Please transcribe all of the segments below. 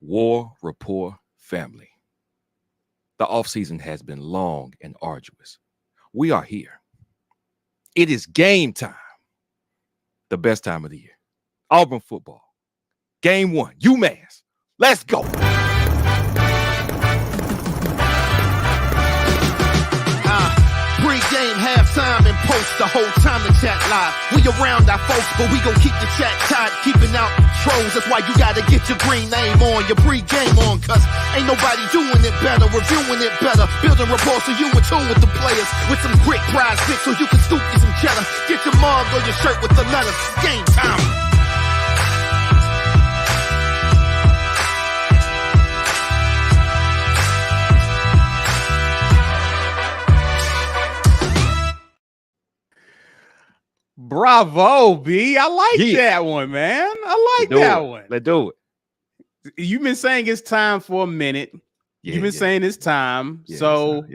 War Rapport family. The offseason has been long and arduous. We are here. It is game time. The best time of the year. Auburn football. Game 1. UMass. Let's go. Pre-game, halftime, and post the whole time to chat live. We around our folks, but we gon' keep the chat tight, keeping out trolls. That's why you gotta get your green name on, your pre-game on, cause ain't nobody doing it better, reviewing it better, building rapport so you in tune with the players, with some quick prize picks so you can scoop you some cheddar. Get your mug or your shirt with the letters. Game time. Bravo, B. I like that one, man. I like that one. Let's do it. You've been saying it's time for a minute. You've been saying it's time. So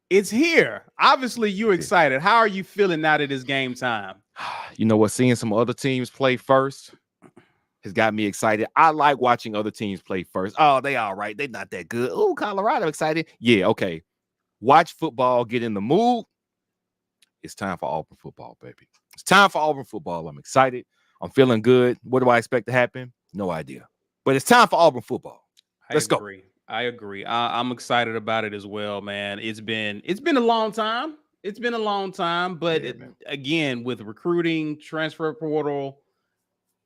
it's here. Obviously, you're excited. How are you feeling now that it's game time? You know what? Seeing some other teams play first has got me excited. I like watching other teams play first. Oh, they all right. They're not that good. Oh, Colorado excited. Yeah, okay. Watch football, get in the mood. It's time for Auburn football, baby. It's time for Auburn football. I'm excited. I'm feeling good. What do I expect to happen? No idea. But it's time for Auburn football. Let's go. I agree. I'm excited about it as well, man. It's been a long time. It's been a long time. But again, with recruiting, transfer portal,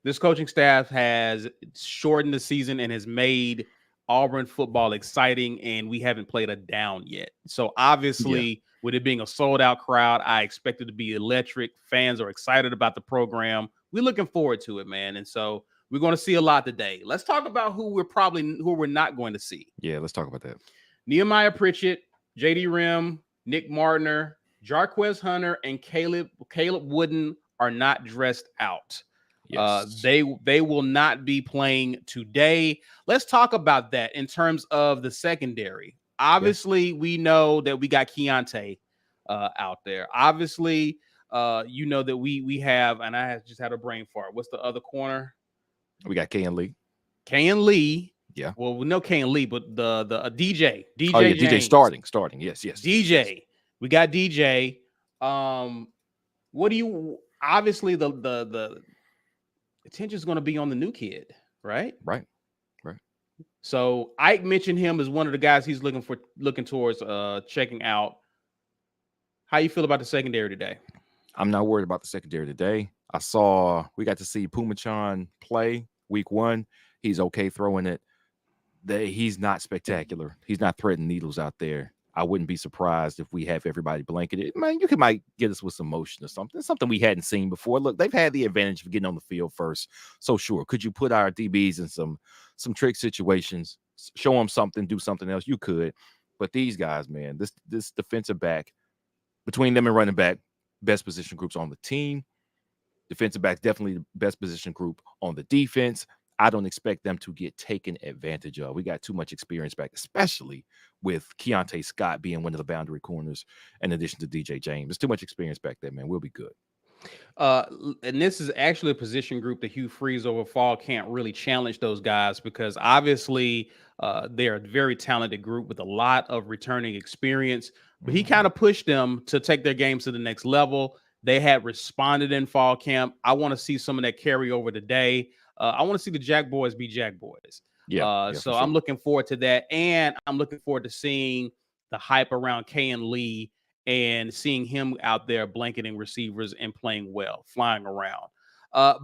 this coaching staff has shortened the season and has made Auburn football exciting, and we haven't played a down yet. So obviously, with it being a sold-out crowd, I expect it to be electric. Fans are excited about the program. We're looking forward to it, man. And so we're going to see a lot today. Let's talk about who we're not going to see. Yeah, let's talk about that. Nehemiah Pritchett, J.D. Rim, Nick Martiner, Jarquez Hunter, and Caleb Wooden are not dressed out. Yes. They will not be playing today. Let's talk about that in terms of the secondary. Obviously, we know that we got Keontae out there. Obviously, you know that we have, and I just had a brain fart. What's the other corner? We got Kayan Lee. Kayan Lee. Yeah. Well, we know Kayan Lee, but the DJ. Oh, yeah, DJ starting. Yes. DJ. Yes. We got DJ. What do you? Obviously, the attention is going to be on the new kid, right? Right. So Ike mentioned him as one of the guys he's looking towards checking out. How you feel about the secondary today? I'm not worried about the secondary today. We got to see Pumachan play week 1. He's okay throwing it. He's not spectacular. He's not threading needles out there. I wouldn't be surprised if we have everybody blanketed. Man, you might get us with some motion or something we hadn't seen before. Look, they've had the advantage of getting on the field first. So sure, could you put our DBs in some trick situations, show them something, do something else? You could. But these guys, man, this defensive back, between them and running back, best position groups on the team. Defensive back, definitely the best position group on the defense. I don't expect them to get taken advantage of. We got too much experience back, especially with Keontae Scott being one of the boundary corners in addition to DJ James. There's too much experience back there, man. We'll be good. And this is actually a position group that Hugh Freeze over fall can't really challenge those guys because obviously they're a very talented group with a lot of returning experience. But he kind of pushed them to take their games to the next level. They had responded in fall camp. I want to see some of that carry over today. I want to see the Jack Boys be Jack Boys. So I'm looking forward to that. And I'm looking forward to seeing the hype around Kayan Lee and seeing him out there blanketing receivers and playing well, flying around.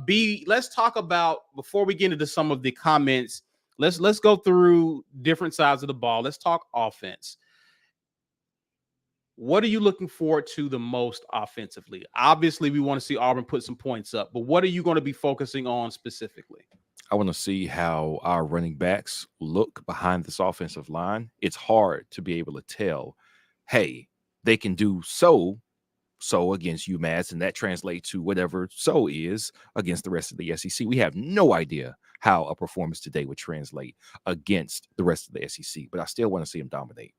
B, let's talk about, before we get into some of the comments, let's go through different sides of the ball. Let's talk offense. What are you looking forward to the most offensively? Obviously, we want to see Auburn put some points up, but what are you going to be focusing on specifically? I want to see how our running backs look behind this offensive line. It's hard to be able to tell, hey, they can do so against UMass, and that translates to whatever so is against the rest of the SEC. We have no idea how a performance today would translate against the rest of the SEC, but I still want to see them dominate.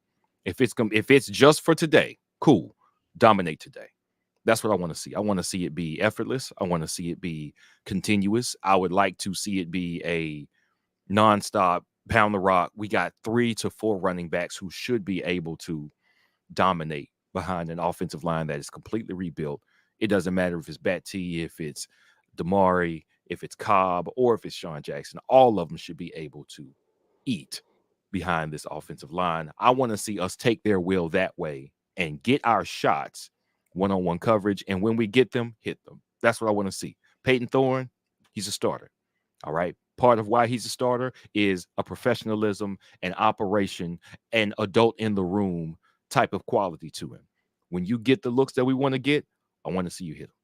If it's just for today, cool, dominate today. That's what I want to see. I want to see it be effortless. I want to see it be continuous. I would like to see it be a nonstop pound the rock. We got 3 to 4 running backs who should be able to dominate behind an offensive line that is completely rebuilt. It doesn't matter if it's Batty, if it's Damari, if it's Cobb, or if it's Sean Jackson. All of them should be able to eat behind this offensive line. I want to see us take their will that way and get our shots one-on-one coverage. And when we get them, hit them. That's what I want to see. Peyton Thorne, he's a starter. All right. Part of why he's a starter is a professionalism and operation and adult in the room type of quality to him. When you get the looks that we want to get, I want to see you hit them.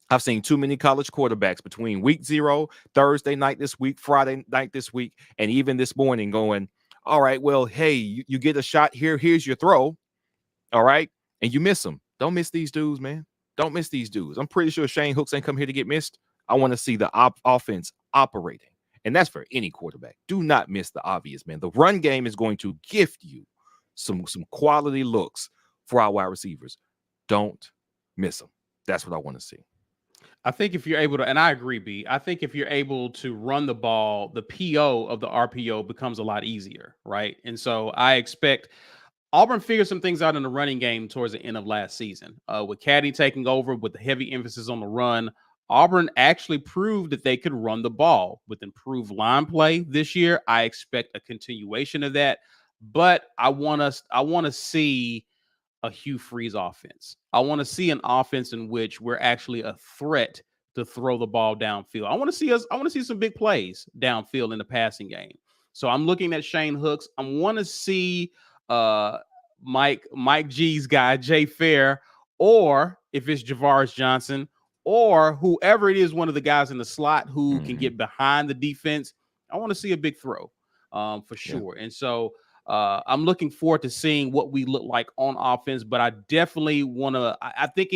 I've seen too many college quarterbacks between week 0, Thursday night this week, Friday night this week, and even this morning going, all right, well, hey, you get a shot here. Here's your throw. All right. And you miss them. Don't miss these dudes, man. Don't miss these dudes. I'm pretty sure Shane Hooks ain't come here to get missed. I want to see the offense operating. And that's for any quarterback. Do not miss the obvious, man. The run game is going to gift you some quality looks for our wide receivers. Don't miss them. That's what I want to see. I think if you're able to, and I agree, B, I think if you're able to run the ball, the PO of the RPO becomes a lot easier, right? And so I expect Auburn figured some things out in the running game towards the end of last season. With Caddy taking over with the heavy emphasis on the run, Auburn actually proved that they could run the ball with improved line play this year. I expect a continuation of that, but I want to see a Hugh Freeze offense. I want to see an offense in which we're actually a threat to throw the ball downfield. I want to see some big plays downfield in the passing game. So I'm looking at Shane Hooks. I want to see Mike G's guy, Jay Fair, or if it's Javaris Johnson, or whoever it is, one of the guys in the slot who can get behind the defense. I want to see a big throw for sure. Yeah. And so I'm looking forward to seeing what we look like on offense, but I definitely want to. I think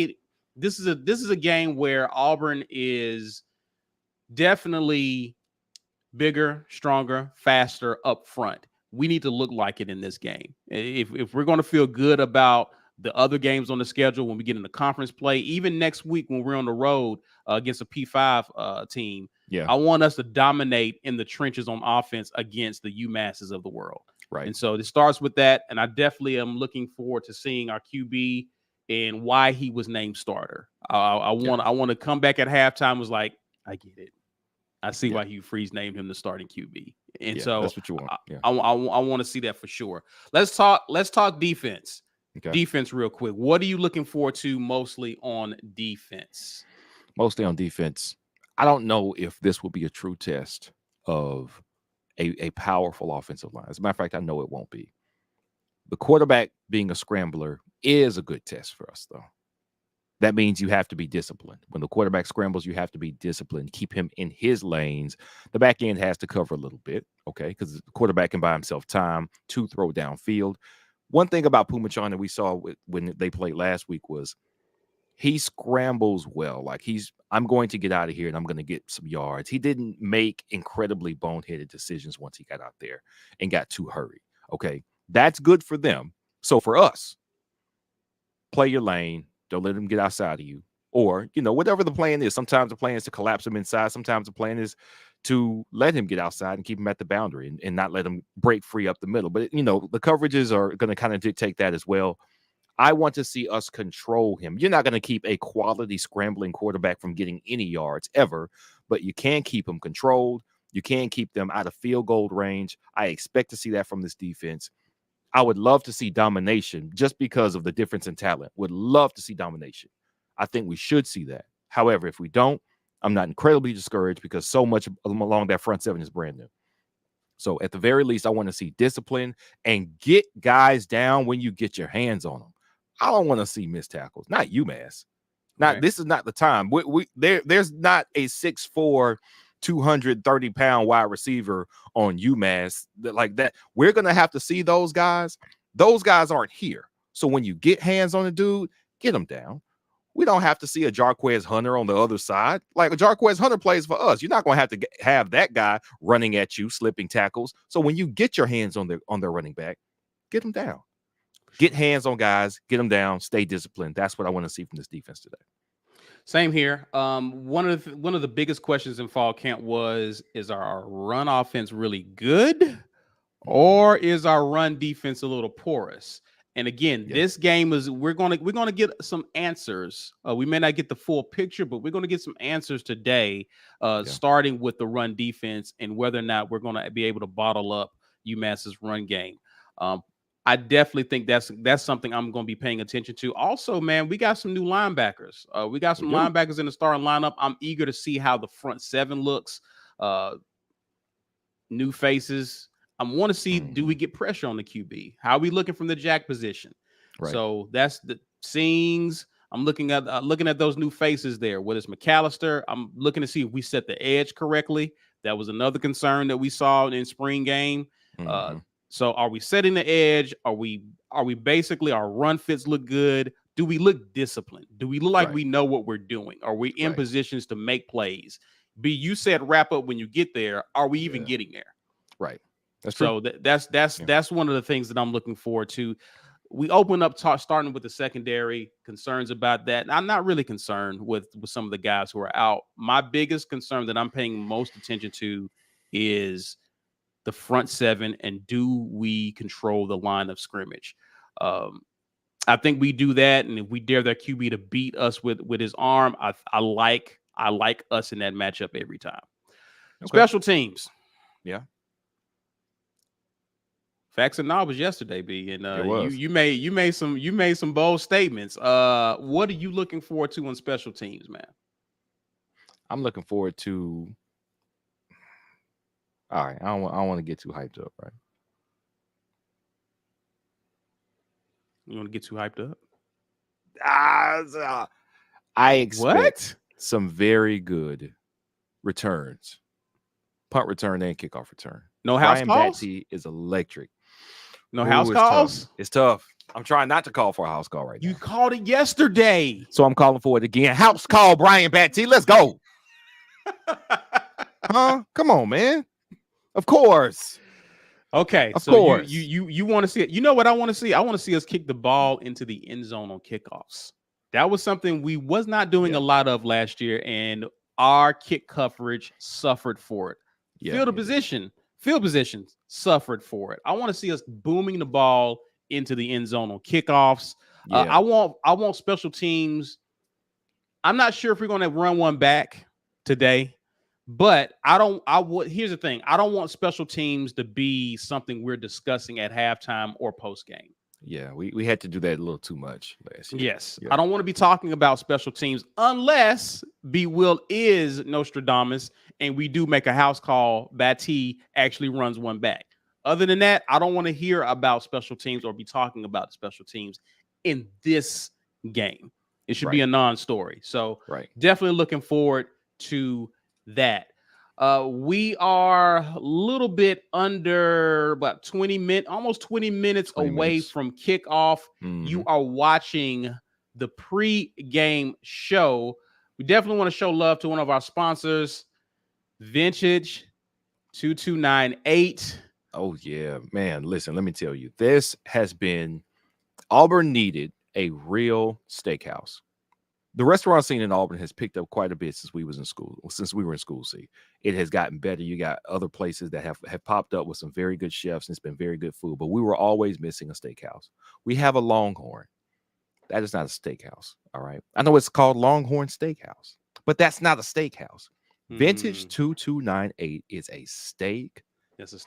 this is a game where Auburn is definitely bigger, stronger, faster up front. We need to look like it in this game. If we're going to feel good about the other games on the schedule when we get into conference play, even next week when we're on the road against a P5 team, I want us to dominate in the trenches on offense against the UMasses of the world. Right. And so it starts with that. And I definitely am looking forward to seeing our QB and why he was named starter. I want to come back at halftime was like, I get it. I see why Hugh Freeze named him the starting QB. And so that's what you want. I want to see that for sure. Let's talk defense. Okay. Defense real quick. What are you looking forward to mostly on defense? Mostly on defense. I don't know if this will be a true test of a powerful offensive line. As a matter of fact, I know it won't be. The quarterback being a scrambler is a good test for us, though. That means you have to be disciplined. When the quarterback scrambles, you have to be disciplined. Keep him in his lanes. The back end has to cover a little bit, okay, because the quarterback can buy himself time to throw downfield. One thing about Pumachan that we saw when they played last week was he scrambles well. Like I'm going to get out of here and I'm going to get some yards. He didn't make incredibly boneheaded decisions once he got out there and got too hurried. Okay, that's good for them. So for us, play your lane. Don't let him get outside of you. Or, whatever the plan is. Sometimes the plan is to collapse him inside. Sometimes the plan is to let him get outside and keep him at the boundary and not let him break free up the middle. But, the coverages are going to kind of dictate that as well. I want to see us control him. You're not going to keep a quality scrambling quarterback from getting any yards ever, but you can keep him controlled. You can keep them out of field goal range. I expect to see that from this defense. I would love to see domination just because of the difference in talent. Would love to see domination. I think we should see that. However, if we don't, I'm not incredibly discouraged because so much along that front seven is brand new. So at the very least, I want to see discipline and get guys down when you get your hands on them. I don't want to see missed tackles. Not UMass. This is not the time. There's not a 6'4", 230-pound wide receiver on UMass like that. We're going to have to see those guys. Those guys aren't here. So when you get hands on a dude, get them down. We don't have to see a Jarquez Hunter on the other side. Like a Jarquez Hunter plays for us. You're not going to have to have that guy running at you, slipping tackles. So when you get your hands on their running back, get them down. Get hands on guys, get them down, stay disciplined. That's what I want to see from this defense today. Same here. One of the biggest questions in fall camp is our run offense really good or is our run defense a little porous? And again, Yeah. this game is we're gonna get some answers. We may not get the full picture, but we're gonna get some answers today, starting with the run defense and whether or not we're gonna be able to bottle up UMass's run game. I definitely think that's something I'm going to be paying attention to. Also, man, we got some new linebackers. We got some linebackers in the starting lineup. I'm eager to see how the front seven looks. New faces. I want to see, do we get pressure on the QB? How are we looking from the jack position? Right. So that's the scenes. I'm looking at those new faces there. Whether it's McAllister, I'm looking to see if we set the edge correctly. That was another concern that we saw in spring game. So are we setting the edge? Are we basically, our run fits look good? Do we look disciplined? Do we look like we know what we're doing? Are we in positions to make plays? B, you said wrap up when you get there. Are we even getting there? Right. That's true. So that's one of the things that I'm looking forward to. We open up starting with the secondary, concerns about that. I'm not really concerned with some of the guys who are out. My biggest concern that I'm paying most attention to is the front seven, and do we control the line of scrimmage? I think we do that, and if we dare that QB to beat us with his arm, I like us in that matchup every time. Okay. Special teams, facts and knowledge yesterday, B, and you made some bold statements. What are you looking forward to on special teams, man? I'm looking forward to. All right, I don't want to get too hyped up, right? You want to get too hyped up? I expect some very good returns, punt return and kickoff return. No house calls. Batty is electric. No house calls. It's tough. I'm trying not to call for a house call right now. You called it yesterday, so I'm calling for it again. House call, Brian Batty. Let's go. Huh? Come on, man. Of course. Okay. Of course. You want to see it. You know what I want to see? I want to see us kick the ball into the end zone on kickoffs. That was something we was not doing a lot of last year, and our kick coverage suffered for it. Field positions suffered for it. I want to see us booming the ball into the end zone on kickoffs. I want special teams. I'm not sure if we're going to run one back today. But here's the thing. I don't want special teams to be something we're discussing at halftime or post game. Yeah, we had to do that a little too much last year. Yes. Yeah. I don't want to be talking about special teams unless B. Will is Nostradamus and we do make a house call. Batty actually runs one back. Other than that, I don't want to hear about special teams or be talking about special teams in this game. It should be a non-story. So definitely looking forward to that. We are a little bit under about 20 minutes, almost 20 minutes away from kickoff. You are watching the pre-game show. We definitely want to show love to one of our sponsors, Vintage 2298. Oh, yeah, man. Listen, let me tell you, this has been Auburn needed a real steakhouse. The restaurant scene in Auburn has picked up quite a bit since we were in school. See, it has gotten better. You got other places that have popped up with some very good chefs, and it's been very good food. But we were always missing a steakhouse. We have a Longhorn. That is not a steakhouse. All right. I know it's called Longhorn Steakhouse, but that's not a steakhouse. Vintage 2298 is a steak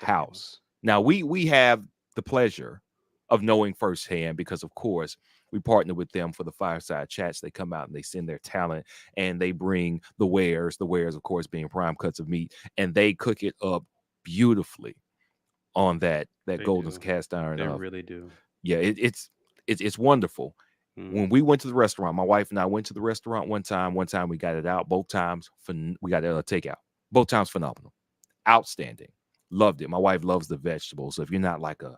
house. Now we have the pleasure of knowing firsthand because, of course, we partner with them for the fireside chats. They come out and they send their talent and they bring the wares, of course, being prime cuts of meat, and they cook it up beautifully on that golden cast iron. They really do. Yeah, it's wonderful. When we went to the restaurant, my wife and I went to the restaurant one time we got it out. Both times we got a takeout. Both times phenomenal. Outstanding. Loved it. My wife loves the vegetables. So if you're not like a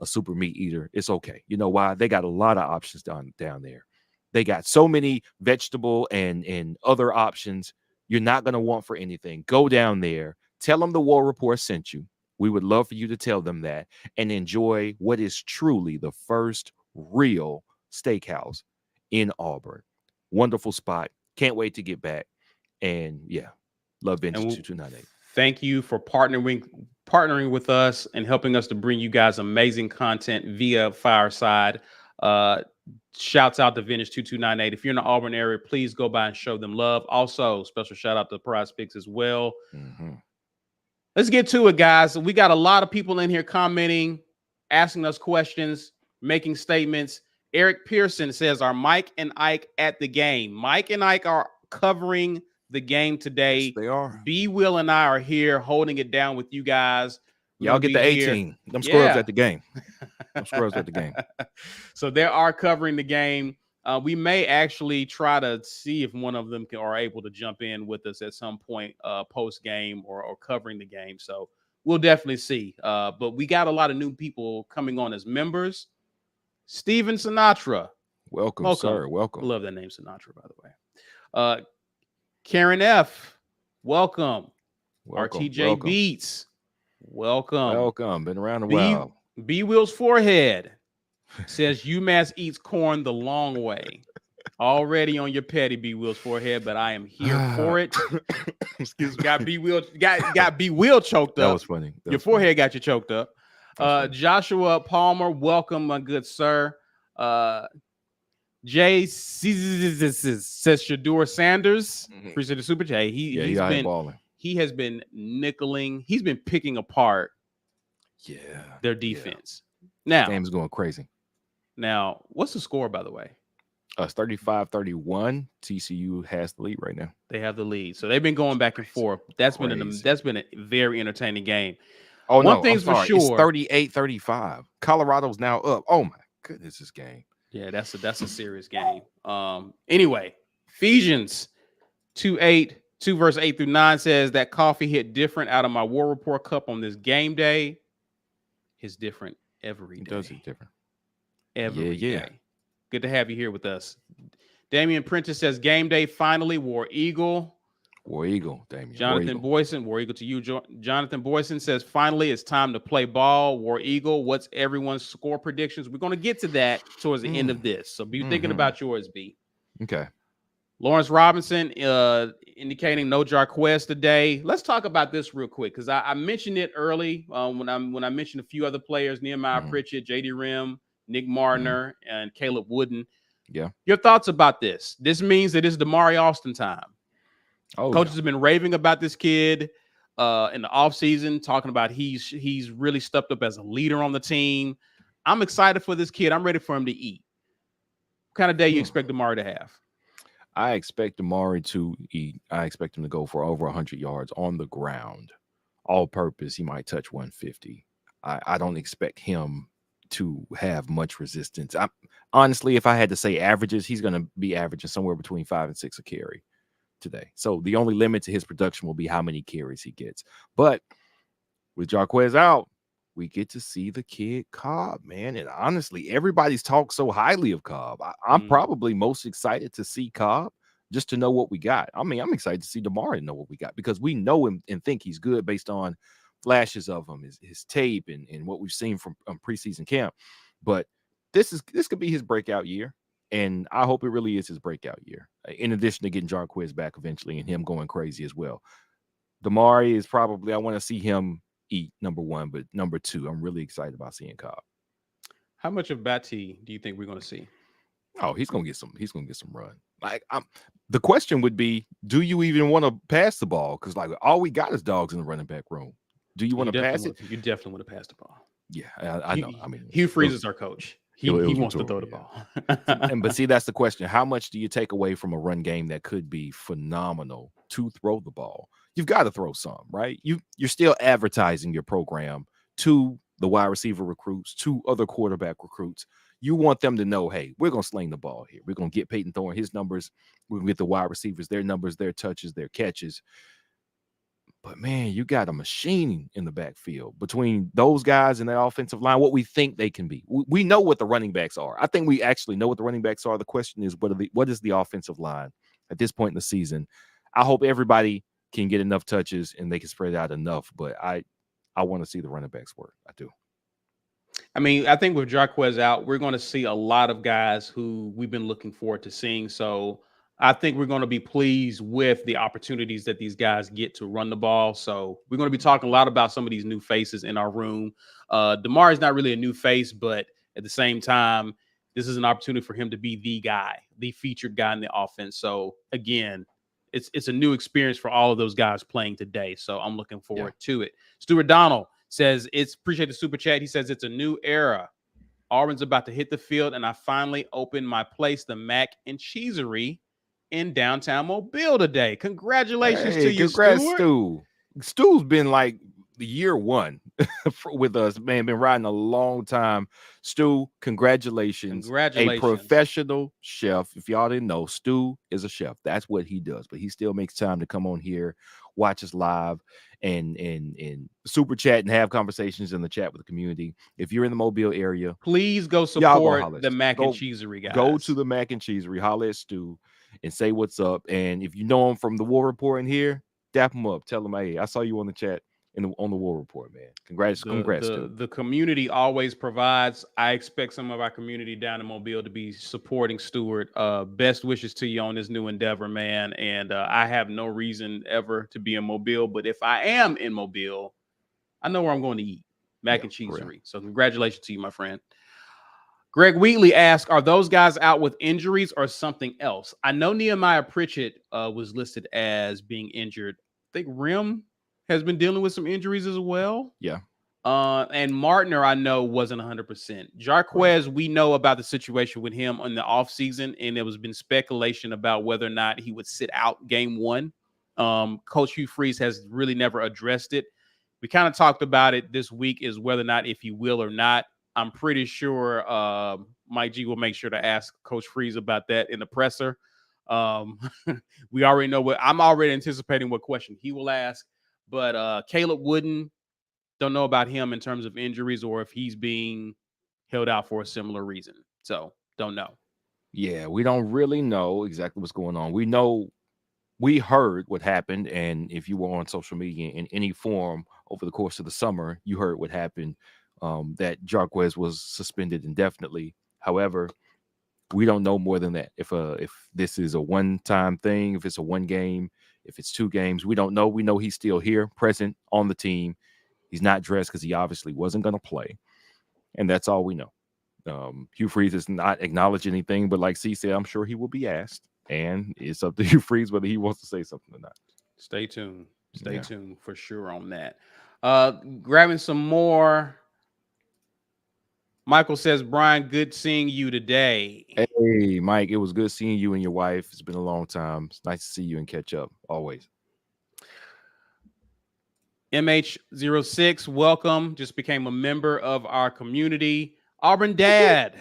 super meat eater, it's okay. You know why? They got a lot of options down there. They got so many vegetable and other options you're not going to want for anything. Go down there. Tell them the War Report sent you. We would love for you to tell them that and enjoy what is truly the first real steakhouse in Auburn. Wonderful spot. Can't wait to get back. And yeah, love Vintage 2298. Thank you for partnering partnering with us and helping us to bring you guys amazing content via Fireside. Shouts out to Vintage 2298. If you're in the Auburn area, please go by and show them love. Also, special shout out to Prize Picks as well. Let's get to it, guys. We got a lot of people in here commenting, asking us questions, making statements. Eric Pearson says, are Mike and Ike at the game? Mike and Ike are covering the game today. Yes, they are. B. Will and I are here holding it down with you guys. Y'all get the 18. Them scrubs at the game. Them scrubs at the game. So they are covering the game. We may actually try to see if one of them are able to jump in with us at some point post game or covering the game. So we'll definitely see. But we got a lot of new people coming on as members. Steven Sinatra. Welcome, sir. Welcome. I love that name, Sinatra, by the way. Karen F. Welcome. RTJ Beats. Welcome. Been around a while. B Will's forehead says UMass eats corn the long way. Already on your petty, B Will's forehead, but I am here for it. Excuse me. Got B Will choked up. That was funny. Your forehead got you choked up. Joshua Palmer, welcome, my good sir. Jay says Shador Sanders. Appreciate the super chat. He has been nickeling. He's been picking apart their defense. Now, game's going crazy. Now, what's the score, by the way? 35-31. TCU has the lead right now. They have the lead. So they've been going back and forth. That's been a very entertaining game. Oh, one thing's for sure. It's 38-35. Colorado's now up. Oh my goodness, this game. Yeah, that's a serious game. Anyway, Ephesians 2:8, 2 verse 8 through 9 says that coffee hit different out of my War Report cup on this game day. It's different every day. It does it different. Every day. Good to have you here with us. Damian Prentice says game day finally. War Eagle. War Eagle, Damian. Jonathan Boyson, War Eagle to you. Jonathan Boyson says finally it's time to play ball. War Eagle. What's everyone's score predictions? We're going to get to that towards the end of this. So be thinking about yours, B. Okay. Lawrence Robinson indicating no Jarquez today. Let's talk about this real quick because I mentioned it early when I mentioned a few other players: Nehemiah Pritchett, J.D. Rim, Nick Martiner, and Caleb Wooden. Yeah. Your thoughts about this? This means that it's Damari Austin time. Coaches have been raving about this kid in the offseason, talking about he's really stepped up as a leader on the team. I'm excited for this kid. I'm ready for him to eat. What kind of day you expect Damari to have? I expect Damari to eat. I expect him to go for over 100 yards on the ground. All purpose, he might touch 150. I don't expect him to have much resistance. Honestly, if I had to say averages, he's going to be averaging somewhere between 5 and 6 a carry today. So the only limit to his production will be how many carries he gets. But with Jarquez out, we get to see the kid Cobb, man. And honestly, everybody's talked so highly of Cobb. I'm probably most excited to see Cobb just to know what we got. I mean, I'm excited to see Damari know what we got because we know him and think he's good based on flashes of him, his tape, and what we've seen from preseason camp. But this could be his breakout year. And I hope it really is his breakout year, in addition to getting Jarquez back eventually and him going crazy as well. Damari is probably, I want to see him eat, number one, but number two, I'm really excited about seeing Cobb. How much of Batty do you think we're going to see? Oh, he's going to get some run. Like, the question would be, do you even want to pass the ball? Because like all we got is dogs in the running back room. Do you want to pass it? You definitely want to pass the ball. Yeah, I know. I mean, Hugh Freeze is our coach. He wants to throw the ball. But see, that's the question. How much do you take away from a run game that could be phenomenal to throw the ball? You've got to throw some, right? You're still advertising your program to the wide receiver recruits, to other quarterback recruits. You want them to know, hey, we're going to sling the ball here. We're going to get Peyton Thorne his numbers. We're going to get the wide receivers, their numbers, their touches, their catches. But, man, you got a machine in the backfield between those guys and the offensive line, what we think they can be. We know what the running backs are. I think we actually know what the running backs are. The question is, what is the offensive line at this point in the season? I hope everybody can get enough touches and they can spread it out enough. But I want to see the running backs work. I do. I mean, I think with Jarquez out, we're going to see a lot of guys who we've been looking forward to seeing. So I think we're going to be pleased with the opportunities that these guys get to run the ball. So we're going to be talking a lot about some of these new faces in our room. DeMar is not really a new face, but at the same time, this is an opportunity for him to be the guy, the featured guy in the offense. So again, it's a new experience for all of those guys playing today. So I'm looking forward to it. Stuart Donald says, appreciate the super chat. He says it's a new era. Auburn's about to hit the field, and I finally opened my place, the Mac and Cheesery, in downtown Mobile today. Congratulations to you, congrats, Stuart. Stu. Stu's been like the year one with us, man. Been riding a long time. Stu, congratulations. Congratulations. A professional chef. If y'all didn't know, Stu is a chef. That's what he does. But he still makes time to come on here, watch us live, and super chat and have conversations in the chat with the community. If you're in the Mobile area, please go support the Mac and Cheesery guys. Go to the Mac and Cheesery, holler at Stu, and say what's up. And if you know him from the War Report in here, dap him up. Tell him, hey, I saw you on the chat on the War Report, man. Congrats. The community always provides. I expect some of our community down in Mobile to be supporting Stuart. Best wishes to you on this new endeavor, man. And I have no reason ever to be in Mobile, but if I am in Mobile, I know where I'm going to eat. Mac and Cheesery. So congratulations to you, my friend. Greg Wheatley asked, are those guys out with injuries or something else? I know Nehemiah Pritchett was listed as being injured. I think Rim has been dealing with some injuries as well. Yeah. And Martiner, I know, wasn't 100%. Jarquez, we know about the situation with him in the offseason, and there was been speculation about whether or not he would sit out game one. Coach Hugh Freeze has really never addressed it. We kind of talked about it this week, is whether or not if he will or not. I'm pretty sure Mike G will make sure to ask Coach Freeze about that in the presser. We already know I'm already anticipating what question he will ask. But Caleb Wooden, don't know about him in terms of injuries or if he's being held out for a similar reason. So don't know. Yeah, we don't really know exactly what's going on. We heard what happened, and if you were on social media in any form over the course of the summer, you heard what happened. That Jarquez was suspended indefinitely. However, we don't know more than that. If this is a one-time thing, if it's a one game, if it's 2 games, we don't know. We know he's still here, present on the team. He's not dressed because he obviously wasn't going to play, and that's all we know. Hugh Freeze has not acknowledged anything, but like C said, I'm sure he will be asked, and it's up to Hugh Freeze whether he wants to say something or not. Stay tuned. Stay tuned for sure on that. Grabbing some more. Michael says, Brian, good seeing you today. Hey, Mike, it was good seeing you and your wife. It's been a long time. It's nice to see you and catch up, always. MH06, welcome. Just became a member of our community. Auburn Dad.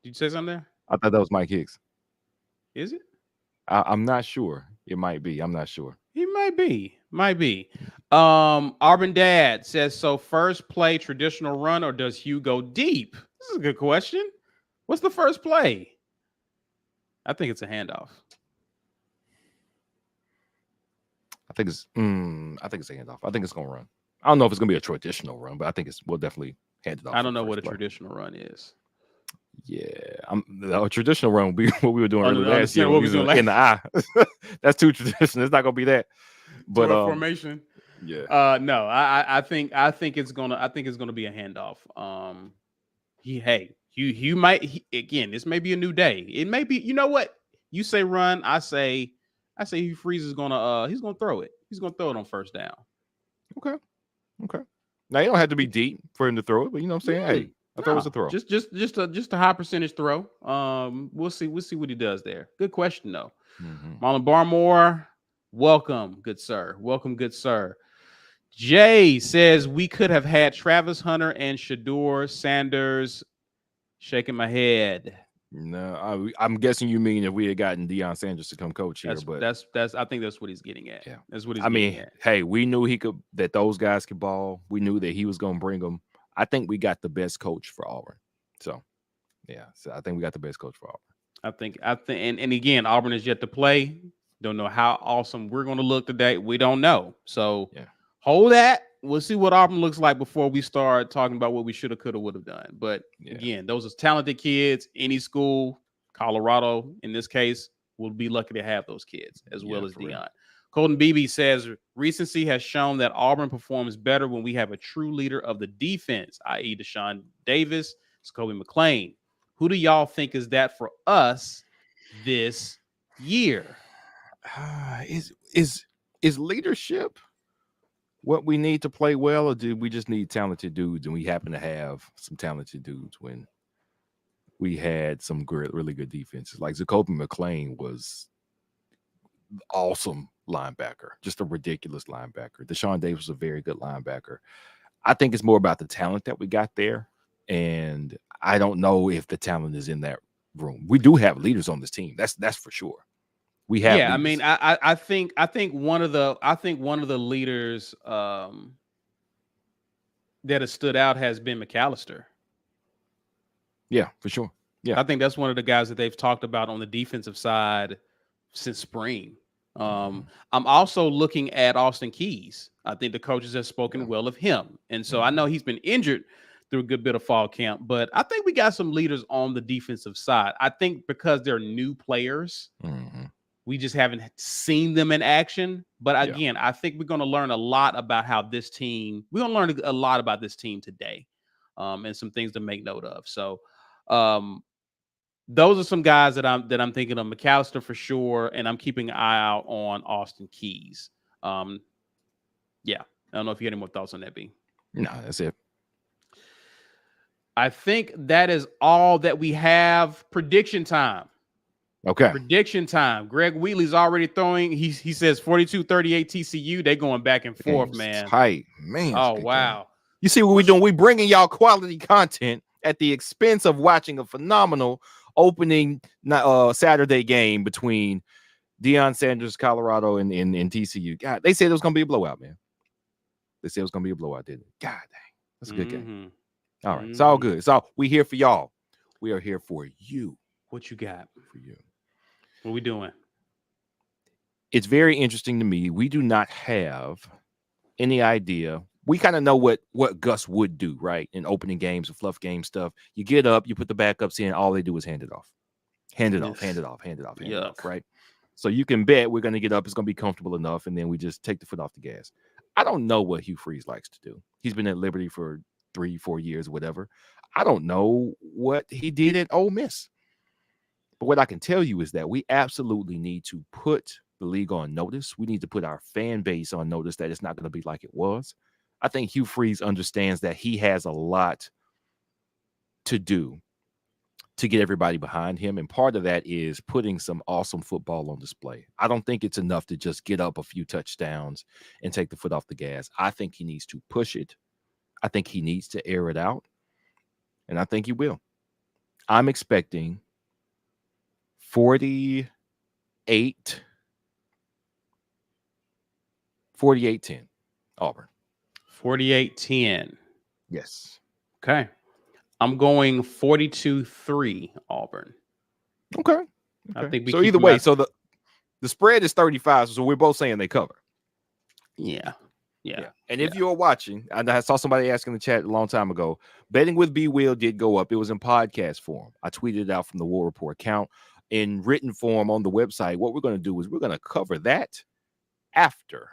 Did you say something there? I thought that was Mike Hicks. Is it? I'm not sure. It might be. I'm not sure. He might be. Auburn Dad says, so first play traditional run or does Hugh go deep? This is a good question. What's the first play? I think it's a handoff. I think it's a handoff. I think it's gonna run. I don't know if it's gonna be a traditional run, but I think we'll definitely hand it off. I don't know what a traditional run is. Yeah, a traditional run will be what we were doing earlier last year. What we doing in the eye. That's too traditional. It's not gonna be that. But formation. Yeah. No, I think it's gonna be a handoff. You might again. This may be a new day. It may be. You know what? You say run. I say Hugh Freeze is gonna he's gonna throw it. He's gonna throw it on first down. Okay. Now you don't have to be deep for him to throw it, but you know what I'm saying. Hey, I thought it was a throw. Just a high percentage throw. We'll see what he does there. Good question though. Mm-hmm. Marlon Barmore, welcome, good sir. Welcome, good sir. Jay says we could have had Travis Hunter and Shador Sanders. Shaking my head. No, I'm guessing you mean if we had gotten Deion Sanders to come coach here, but that's I think that's what he's getting at. Yeah, that's what he's getting at. Hey, we knew that those guys could ball. We knew that he was going to bring them. I think we got the best coach for Auburn. So I think we got the best coach for Auburn. I think, and again, Auburn is yet to play. Don't know how awesome we're going to look today. We don't know. So hold that. We'll see what Auburn looks like before we start talking about what we should have, could have, would have done. But again, those are talented kids. Any school, Colorado, in this case, will be lucky to have those kids as well as for real. Deion. Colton Beebe says recency has shown that Auburn performs better when we have a true leader of the defense, i.e. Deshaun Davis, Scobie McClain. Who do y'all think is that for us this year? Is leadership what we need to play well, or do we just need talented dudes? And we happen to have some talented dudes when we had some really good defenses. Like Zacoby McClain was awesome linebacker, just a ridiculous linebacker. Deshaun Davis was a very good linebacker. I think it's more about the talent that we got there, and I don't know if the talent is in that room. We do have leaders on this team. That's for sure. We have. Yeah, leaders. I mean, I think one of the leaders that has stood out has been McAllister. Yeah, for sure. Yeah, I think that's one of the guys that they've talked about on the defensive side since spring. I'm also looking at Austin Keys. I think the coaches have spoken well of him, and so I know he's been injured through a good bit of fall camp, but I think we got some leaders on the defensive side. I think because they're new players. We just haven't seen them in action. But again, I think we're going to learn a lot about how this team, we're going to learn a lot about this team today, and some things to make note of. So those are some guys that I'm thinking of. McAllister for sure, and I'm keeping an eye out on Austin Keys. Yeah, I don't know if you had any more thoughts on that, B. No, that's it. I think that is all that we have. Prediction time. Okay. Prediction time. Greg Wheatley's already throwing. He says 42-38 TCU. They going back and forth, man. Tight, man. Oh, wow. Game. You see what we're doing? We're bringing y'all quality content at the expense of watching a phenomenal opening Saturday game between Deion Sanders, Colorado, and TCU. God, they said it was going to be a blowout, man. They said it was going to be a blowout, didn't it? God dang. That's a good game. All right. It's all good. It's all. We here for y'all. We are here for you. What you got? For you. What we doing? It's very interesting to me. We do not have any idea. We kind of know what Gus would do, right? In opening games and fluff game stuff. You get up, you put the backups in, all they do is hand it off. Hand it off, right? So you can bet we're going to get up. It's going to be comfortable enough, and then we just take the foot off the gas. I don't know what Hugh Freeze likes to do. He's been at Liberty for 3-4 years, whatever. I don't know what he did at Ole Miss. But what I can tell you is that we absolutely need to put the league on notice. We need to put our fan base on notice that it's not going to be like it was. I think Hugh Freeze understands that he has a lot to do to get everybody behind him. And part of that is putting some awesome football on display. I don't think it's enough to just get up a few touchdowns and take the foot off the gas. I think he needs to push it. I think he needs to air it out. And I think he will. I'm expecting 48-10. 48-10. Auburn. 48-10. Yes. Okay. I'm going 42-3 Auburn. Okay. I think we so either way, so the spread is 35, so we're both saying they cover. Yeah. And if you're watching, I saw somebody asking in the chat a long time ago, betting with B Will did go up. It was in podcast form. I tweeted it out from the War Report account in written form on the website. What we're going to do is we're going to cover that after,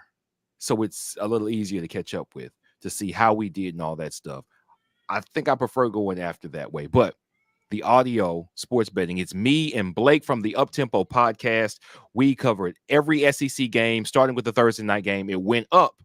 so it's a little easier to catch up with, to see how we did and all that stuff. I think I prefer going after that way, but the audio sports betting, it's me and Blake from the Uptempo podcast. We covered every SEC game, starting with the Thursday night game. It went up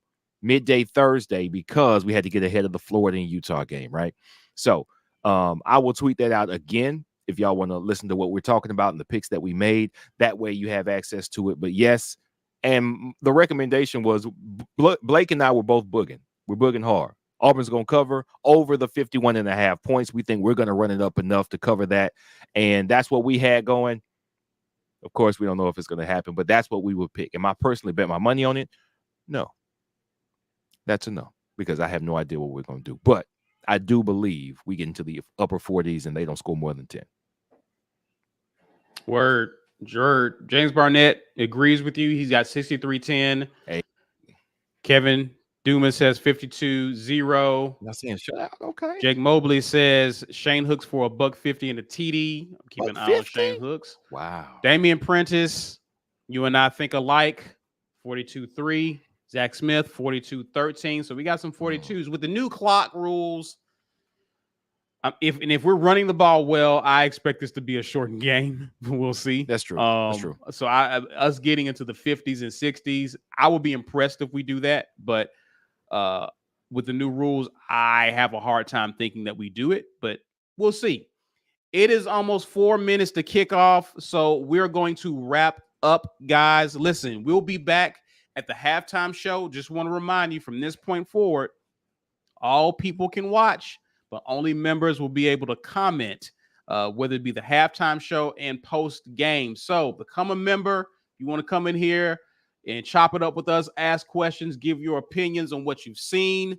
midday Thursday because we had to get ahead of the Florida and Utah game, right? So I will tweet that out again if y'all want to listen to what we're talking about and the picks that we made. That way you have access to it. But yes, and the recommendation was Blake and I were both booging. We're booging hard. Auburn's going to cover over the 51.5 points. We think we're going to run it up enough to cover that. And that's what we had going. Of course, we don't know if it's going to happen, but that's what we would pick. Am I personally bet my money on it? No. That's a no, because I have no idea what we're going to do. But I do believe we get into the upper 40s and they don't score more than 10. Word. James Barnett agrees with you. He's got 63-10. Hey. Kevin Dumas says 52-0. Not saying shutout. Okay. Jake Mobley says Shane Hooks for $150 in the TD. I'm keeping an eye on Shane Hooks. Wow. Damian Prentice, you and I think alike, 42-3. Zach Smith, 42-13. So we got some 42s. With the new clock rules, if we're running the ball well, I expect this to be a shortened game. We'll see. That's true. That's true. So us getting into the 50s and 60s, I would be impressed if we do that. But with the new rules, I have a hard time thinking that we do it. But we'll see. It is almost 4 minutes to kick off, so we're going to wrap up, guys. Listen, we'll be back at the halftime show. Just want to remind you, from this point forward, all people can watch, but only members will be able to comment, whether it be the halftime show and post-game. So become a member. You want to come in here and chop it up with us, ask questions, give your opinions on what you've seen.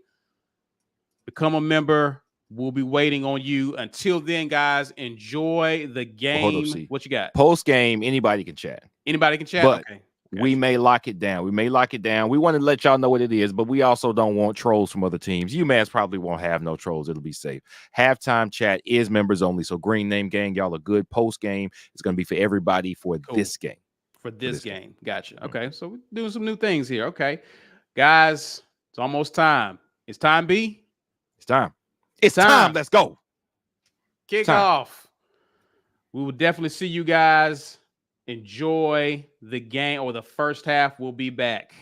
Become a member. We'll be waiting on you. Until then, guys, enjoy the game. What you got? Post game, anybody can chat. Anybody can chat? But okay. We may lock it down. We want to let y'all know what it is, but we also don't want trolls from other teams. UMass probably won't have no trolls. It'll be safe. Halftime chat is members only. So Green Name Gang, y'all are good. Post game is going to be for everybody for this game. For this game. Gotcha. Okay. So we're doing some new things here. Okay. Guys, it's almost time. It's time, B? It's time. It's time. Let's go. Kick off. We will definitely see you guys. Enjoy the game, or the first half. We'll be back.